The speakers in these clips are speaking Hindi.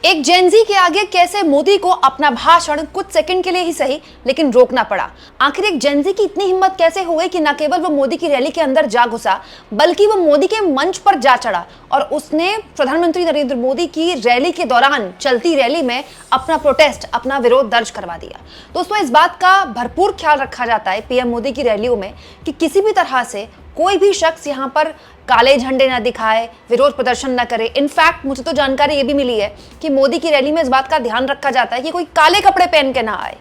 एक जेनजी के आगे कैसे मोदी को अपना भाषण कुछ सेकंड के लिए ही सही लेकिन रोकना पड़ा। आखिर एक जेनजी की इतनी हिम्मत कैसे हो गई कि न केवल वो मोदी की रैली के अंदर जा घुसा बल्कि वो मोदी के मंच पर जा चढ़ा और उसने प्रधानमंत्री नरेंद्र मोदी की रैली के दौरान चलती रैली में अपना प्रोटेस्ट, अपना विरोध दर्ज करवा दिया। दोस्तों, इस बात का भरपूर ख्याल रखा जाता है पीएम मोदी की रैलियों में कि किसी भी तरह से कोई भी शख्स यहाँ पर काले झंडे ना दिखाए, विरोध प्रदर्शन ना करे। इनफैक्ट मुझे तो जानकारी ये भी मिली है कि मोदी की रैली में इस बात का ध्यान रखा जाता है कि कोई काले कपड़े पहन के ना आए,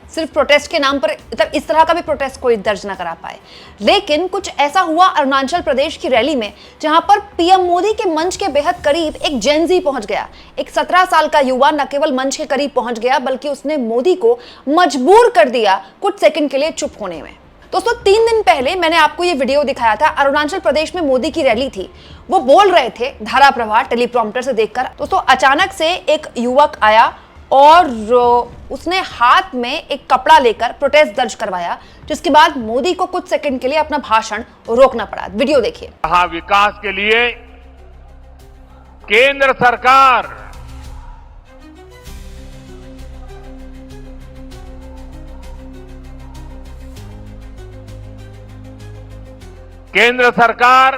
सिर्फ प्रोटेस्ट के नाम पर, मतलब इस तरह का भी प्रोटेस्ट कोई दर्ज ना करा पाए। लेकिन कुछ ऐसा हुआ अरुणाचल प्रदेश की रैली में जहां पर पीएम मोदी के मंच के बेहद करीब एक जेनजी पहुंच गया। एक 17 साल का युवा न केवल मंच के करीब पहुंच गया बल्कि उसने मोदी को मजबूर कर दिया कुछ सेकंड के लिए चुप होने में। दोस्तों, 3 दिन पहले मैंने आपको ये वीडियो दिखाया था। अरुणाचल प्रदेश में मोदी की रैली थी, वो बोल रहे थे धारा प्रवाह टेलीप्रॉम्प्टर से देखकर। दोस्तों, अचानक से एक युवक आया और उसने हाथ में एक कपड़ा लेकर प्रोटेस्ट दर्ज करवाया, जिसके बाद मोदी को कुछ सेकंड के लिए अपना भाषण रोकना पड़ा। वीडियो देखिए। विकास के लिए केंद्र सरकार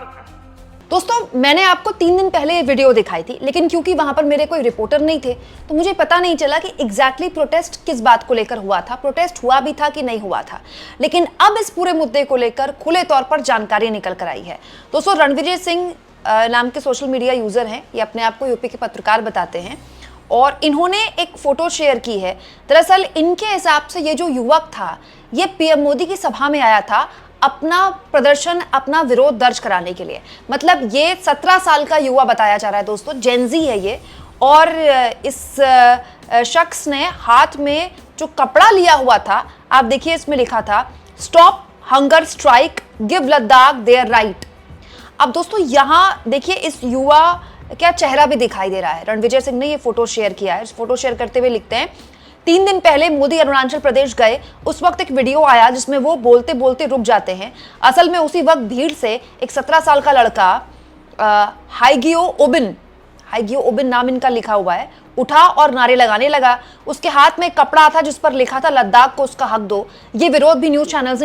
दोस्तों, मैंने आपको 3 दिन पहले ये वीडियो दिखाई थी, लेकिन क्योंकि वहां पर मेरे कोई रिपोर्टर नहीं थे तो मुझे पता नहीं चला कि एग्जैक्टली प्रोटेस्ट किस बात को लेकर हुआ था, प्रोटेस्ट हुआ भी था कि नहीं हुआ था। लेकिन अब इस पूरे मुद्दे को लेकर खुले तौर पर जानकारी निकल कर आई है। दोस्तों, रणविजय सिंह नाम के सोशल मीडिया यूजर हैं, ये अपने आप को यूपी के पत्रकार बताते हैं और इन्होंने एक फोटो शेयर की है। दरअसल इनके हिसाब से ये जो युवक था ये पीएम मोदी की सभा में आया था अपना प्रदर्शन, अपना विरोध दर्ज कराने के लिए। मतलब ये 17 साल का युवा बताया जा रहा है। दोस्तों, जेनजी है ये और इस शख्स ने हाथ में जो कपड़ा लिया हुआ था, आप देखिए इसमें लिखा था stop hunger strike, give Ladakh there right. अब दोस्तों यहाँ देखिए इस युवा क्या चेहरा भी दिखाई दे रहा है। रणविजय सिंह ने ये फोटो शेयर किया है। इस फोटो शेयर करते हुए लिखते हैं 3 दिन पहले मोदी अरुणाचल प्रदेश गए, उस वक्त एक वीडियो आया जिसमें वो बोलते बोलते रुक जाते हैं। असल में उसी वक्त भीड़ से एक 17 साल का लड़का हाइगियो ओबिन नाम इनका लिखा हुआ है, उठा और नारे लगाने लगा। उसके हाथ में कपड़ा था जिस पर लिखा था लद्दाख को उसका हक दो। ये विरोध भी न्यूज चैनल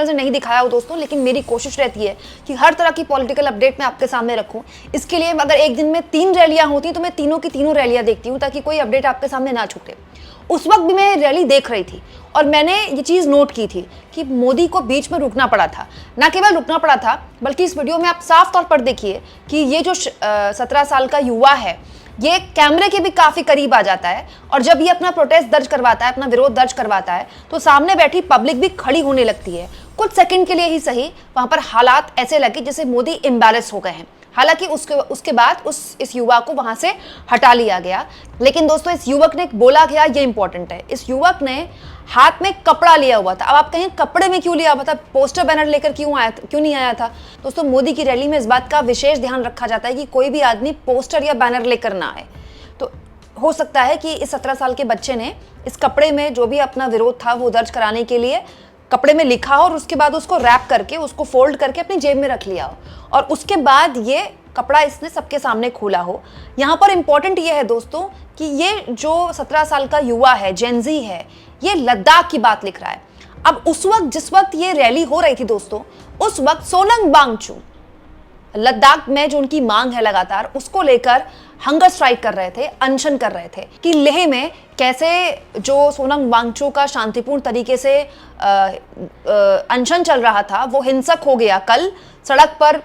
ने नहीं दिखाया हो दोस्तों, लेकिन मेरी कोशिश रहती है कि हर तरह की पॉलिटिकल अपडेट मैं आपके सामने रखूं। इसके लिए अगर एक दिन में 3 रैलियां होती तो मैं तीनों की तीनों रैलियां देखती हूं ताकि कोई अपडेट आपके सामने ना छूटे। उस वक्त भी मैं रैली देख रही थी और मैंने ये चीज़ नोट की थी कि मोदी को बीच में रुकना पड़ा था। ना केवल रुकना पड़ा था बल्कि इस वीडियो में आप साफ तौर पर देखिए कि ये जो 17 साल का युवा है ये कैमरे के भी काफी करीब आ जाता है और जब ये अपना प्रोटेस्ट दर्ज करवाता है, अपना विरोध दर्ज करवाता है तो सामने बैठी पब्लिक भी खड़ी होने लगती है। कुछ सेकंड के लिए ही सही वहां पर हालात ऐसे लगे जैसे मोदी एम्बैरेस हो गए हैं। हालांकि उसके बाद इस युवा को वहां से हटा लिया गया। लेकिन दोस्तों, इस युवक ने बोला गया, ये इंपॉर्टेंट है, इस युवक ने हाथ में कपड़ा लिया हुआ था। अब आप कहें कपड़े में क्यों लिया हुआ था, पोस्टर बैनर लेकर क्यों नहीं आया था? दोस्तों, मोदी की रैली में इस बात का विशेष ध्यान रखा जाता है कि कोई भी आदमी पोस्टर या बैनर लेकर ना आए। तो हो सकता है कि इस 17 साल के बच्चे ने इस कपड़े में जो भी अपना विरोध था वो दर्ज कराने के लिए कपड़े में लिखा हो और उसके बाद उसको रैप करके, उसको फोल्ड करके अपनी जेब में रख लिया हो और उसके बाद ये कपड़ा इसने सबके सामने खोला हो। यहाँ पर इंपॉर्टेंट ये है दोस्तों कि ये जो 17 साल का युवा है, जेनजी है, ये लद्दाख की बात लिख रहा है। अब उस वक्त जिस वक्त ये रैली हो रही थी दोस्तों, उस वक्त सोलंग वांगचुक लद्दाख में जो उनकी मांग है लगातार उसको लेकर हंगर स्ट्राइक कर रहे थे, अनशन कर रहे थे कि लेह में कैसे जो सोनम वांगचुक का शांतिपूर्ण तरीके से अनशन चल रहा था वो हिंसक हो गया। कल सड़क पर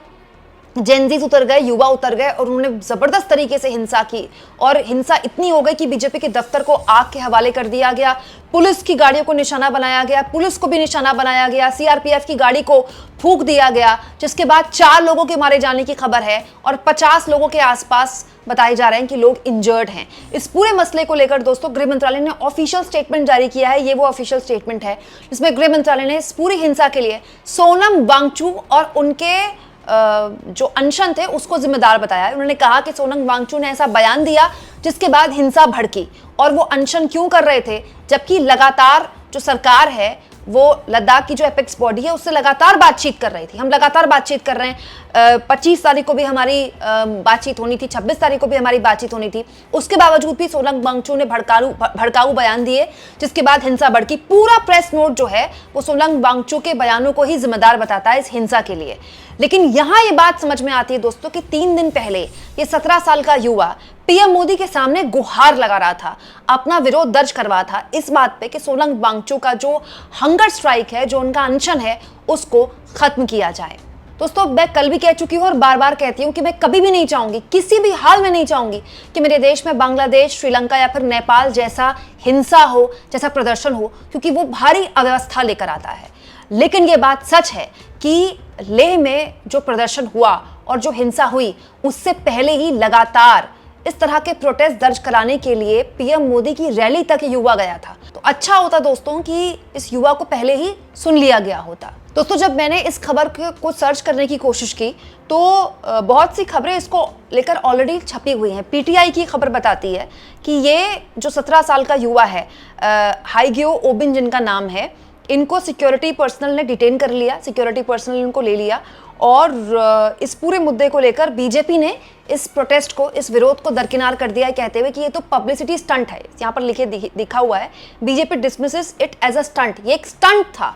जेनजीज उतर गए, युवा उतर गए और उन्होंने जबरदस्त तरीके से हिंसा की और हिंसा इतनी हो गई कि बीजेपी के दफ्तर को आग के हवाले कर दिया गया, पुलिस की गाड़ियों को निशाना बनाया गया, पुलिस को भी निशाना बनाया गया, सीआरपीएफ की गाड़ी को फूंक दिया गया, जिसके बाद 4 लोगों के मारे जाने की खबर है और 50 लोगों के आसपास बताए जा रहे हैं कि लोग इंजर्ड हैं। इस पूरे मसले को लेकर दोस्तों गृह मंत्रालय ने ऑफिशियल स्टेटमेंट जारी किया है। ये वो ऑफिशियल स्टेटमेंट है जिसमें गृह मंत्रालय ने इस पूरी हिंसा के लिए सोनम वांगचुक और उनके जो अनशन थे उसको जिम्मेदार बताया है। उन्होंने कहा कि सोनम वांगचुक ने ऐसा बयान दिया जिसके बाद हिंसा भड़की और वो अनशन क्यों कर रहे थे जबकि लगातार जो सरकार है वो लद्दाख की जो एपेक्स बॉडी है उससे लगातार बातचीत कर रही थी। हम लगातार बातचीत कर रहे हैं। 25 तारीख को भी हमारी बातचीत होनी थी, 26 तारीख को भी हमारी बातचीत होनी थी। उसके बावजूद भी सोनम वांगचुक ने भड़काऊ बयान दिए, जिसके बाद हिंसा भड़की। पूरा प्रेस नोट जो है वो सोनम वांगचुक के बयानों को ही जिम्मेदार बताता है इस हिंसा के लिए। लेकिन यहां ये बात समझ में आती है दोस्तों कि 3 दिन पहले ये 17 साल का युवा पीएम मोदी के सामने गुहार लगा रहा था, अपना विरोध दर्ज करवा था इस बात पे कि सोनम वांगचुक का जो हंगर स्ट्राइक है, जो उनका अनशन है, उसको खत्म किया जाए। दोस्तों, मैं कल भी कह चुकी हूं और बार बार कहती हूं कि मैं कभी भी नहीं चाहूंगी, किसी भी हाल में नहीं चाहूंगी कि मेरे देश में बांग्लादेश, श्रीलंका या फिर नेपाल जैसा हिंसा हो, जैसा प्रदर्शन हो, क्योंकि वो भारी अव्यवस्था लेकर आता है। लेकिन ये बात सच है कि लेह में जो प्रदर्शन हुआ और जो हिंसा हुई, उससे पहले ही लगातार इस तरह के प्रोटेस्ट दर्ज कराने के लिए पीएम मोदी की रैली तक युवा गया था। तो अच्छा होता दोस्तों कि इस युवा को पहले ही सुन लिया गया होता। दोस्तों, जब मैंने इस खबर को सर्च करने की कोशिश की तो बहुत सी खबरें इसको लेकर ऑलरेडी छपी हुई हैं। पीटीआई की खबर बताती है कि ये जो 17 साल का युवा है, हाईग्यो ओबिन जिनका नाम है, इनको सिक्योरिटी पर्सनल ने डिटेन कर लिया, सिक्योरिटी पर्सनल ने इनको ले लिया और इस पूरे मुद्दे को लेकर बीजेपी ने इस प्रोटेस्ट को, इस विरोध को दरकिनार कर दिया है, कहते हुए कि ये तो पब्लिसिटी स्टंट है। यहाँ पर लिखा हुआ है, BJP dismisses it as a stunt. ये एक स्टंट था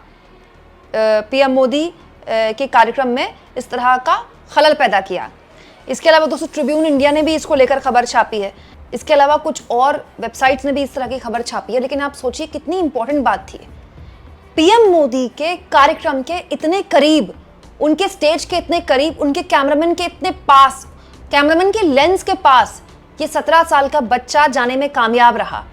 पीएम मोदी के कार्यक्रम में इस तरह का खलल पैदा किया। इसके अलावा दोस्तों, ट्रिब्यून इंडिया ने भी इसको लेकर खबर छापी है। इसके अलावा कुछ और वेबसाइट्स ने भी इस तरह की खबर छापी है। लेकिन आप सोचिए कितनी इंपॉर्टेंट बात थी। पीएम मोदी के कार्यक्रम के इतने करीब, उनके स्टेज के इतने करीब, उनके कैमरामैन के इतने पास, कैमरामैन के लेंस के पास ये 17 साल का बच्चा जाने में कामयाब रहा।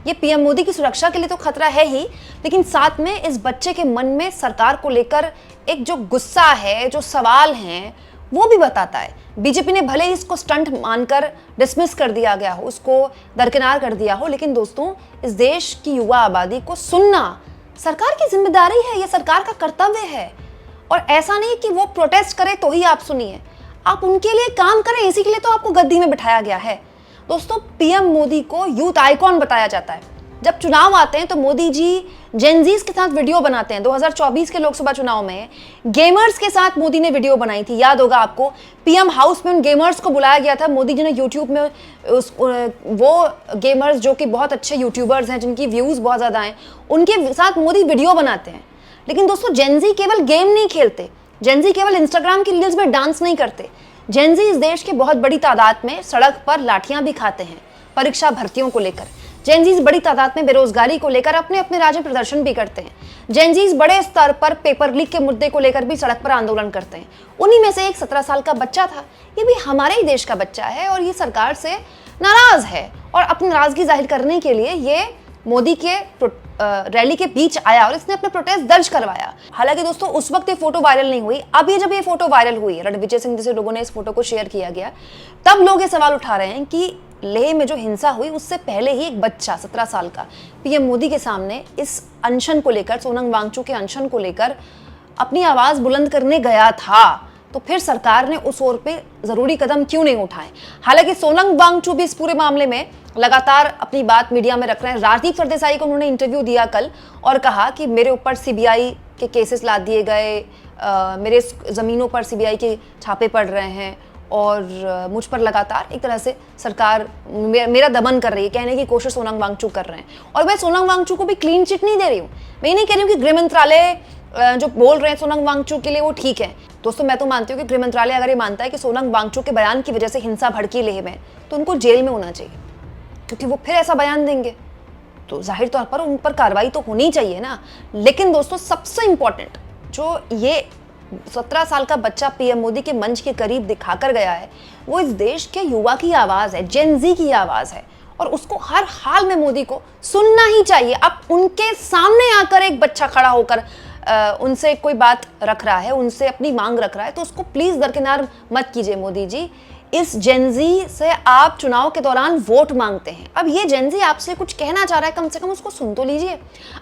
ये पीएम मोदी की सुरक्षा के लिए तो खतरा है ही, लेकिन साथ में इस बच्चे के मन में सरकार को लेकर एक जो गुस्सा है, जो सवाल हैं, वो भी बताता है। बीजेपी ने भले ही इसको स्टंट मानकर डिसमिस कर दिया गया हो, उसको दरकिनार कर दिया हो, लेकिन दोस्तों, इस देश की युवा आबादी को सुनना सरकार की जिम्मेदारी है, यह सरकार का कर्तव्य है। और ऐसा नहीं कि वो प्रोटेस्ट करे तो ही आप सुनिए, आप उनके लिए काम करें, इसी के लिए तो आपको गद्दी में बिठाया गया है। दोस्तों, पीएम मोदी को यूथ आइकॉन बताया जाता है। जब चुनाव आते हैं तो मोदी जी जेनजीज के साथ वीडियो बनाते हैं। 2024 के लोकसभा चुनाव में गेमर्स के साथ मोदी ने वीडियो बनाई थी, याद होगा आपको। पीएम हाउस में उन गेमर्स को बुलाया गया था। मोदी जी ने यूट्यूब में वो गेमर्स जो कि बहुत अच्छे यूट्यूबर्स हैं, जिनकी व्यूज बहुत ज्यादा हैं, उनके साथ मोदी वीडियो बनाते हैं। लेकिन दोस्तों, जेनजी केवल गेम नहीं खेलते, जेनजी केवल इंस्टाग्राम की रील्स में डांस नहीं करते। जेनजी इस देश के बहुत बड़ी तादाद में सड़क पर लाठियां भी खाते हैं परीक्षा भर्तियों को लेकर। जेनजीज बड़ी तादाद में बेरोजगारी को लेकर अपने अपने राज्य में प्रदर्शन भी करते हैं। जेनजीज बड़े स्तर पर पेपर लीक के मुद्दे को लेकर भी सड़क पर आंदोलन करते हैं। उन्हीं में से एक 17 साल का बच्चा था। ये भी हमारे ही देश का बच्चा है और ये सरकार से नाराज है और अपनी नाराजगी जाहिर करने के लिए ये मोदी के रैली के बीच आया और इसने अपने प्रोटेस्ट दर्ज करवाया। हालांकि दोस्तों, उस वक्त ये फोटो वायरल नहीं हुई। अब ये जब ये फोटो वायरल हुई, रणविजय सिंह जैसे लोगों ने इस फोटो को शेयर किया गया, तब लोग ये सवाल उठा रहे हैं कि लेह में जो हिंसा हुई उससे पहले ही एक बच्चा 17 साल का पीएम मोदी के सामने इस अनशन को लेकर, सोनम वांगचुक के अनशन को लेकर अपनी आवाज बुलंद करने गया था, तो फिर सरकार ने उस ओर पे जरूरी कदम क्यों नहीं उठाए। हालांकि सोनम वांगचुक भी इस पूरे मामले में लगातार अपनी बात मीडिया में रख रहे हैं। राजदीप सरदेसाई को उन्होंने इंटरव्यू दिया कल और कहा कि मेरे ऊपर सीबीआई के केसेस लाद दिए गए, मेरे जमीनों पर सीबीआई के छापे पड़ रहे हैं और मुझ पर लगातार एक तरह से सरकार मेरा दमन कर रही है, कहने की कोशिश सोनम वांगचुक कर रहे हैं। और मैं सोनम वांगचुक को भी क्लीन चिट नहीं दे रही हूँ। मैं ये नहीं कह रही हूँ कि गृह मंत्रालय जो बोल रहे हैं सोनम वांगचुक के लिए वो ठीक है। दोस्तों, मैं तो मानती हूँ कि गृह मंत्रालय अगर ये मानता है कि सोनम वांगचुक के बयान की वजह से हिंसा भड़की लेह में, तो उनको जेल में होना चाहिए, क्योंकि वो फिर ऐसा बयान देंगे तो जाहिर तौर पर उन पर कार्रवाई तो होनी चाहिए ना। लेकिन दोस्तों, सबसे इंपॉर्टेंट जो ये 17 साल का बच्चा पीएम मोदी के मंच के करीब दिखाकर गया है, वो इस देश के युवा की आवाज है, जेनजी की आवाज है और उसको हर हाल में मोदी को सुनना ही चाहिए। अब उनके सामने आकर एक बच्चा खड़ा होकर उनसे कोई बात रख रहा है, उनसे अपनी मांग रख रहा है, तो उसको प्लीज दरकिनार मत कीजिए मोदी जी। इस जेनजी से आप चुनाव के दौरान वोट मांगते हैं, अब ये जेनजी आपसे कुछ कहना चाह रहा है, कम से कम उसको सुन तो लीजिए।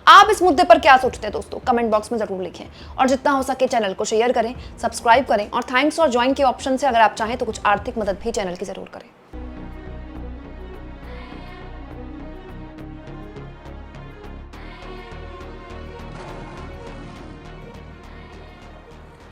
आप इस मुद्दे पर क्या सोचते हैं दोस्तों, कमेंट बॉक्स में जरूर लिखें और जितना हो सके चैनल को शेयर करें, सब्सक्राइब करें और थैंक्स और ज्वाइन के ऑप्शन से अगर आप चाहें तो कुछ आर्थिक मदद भी चैनल की जरूर करें।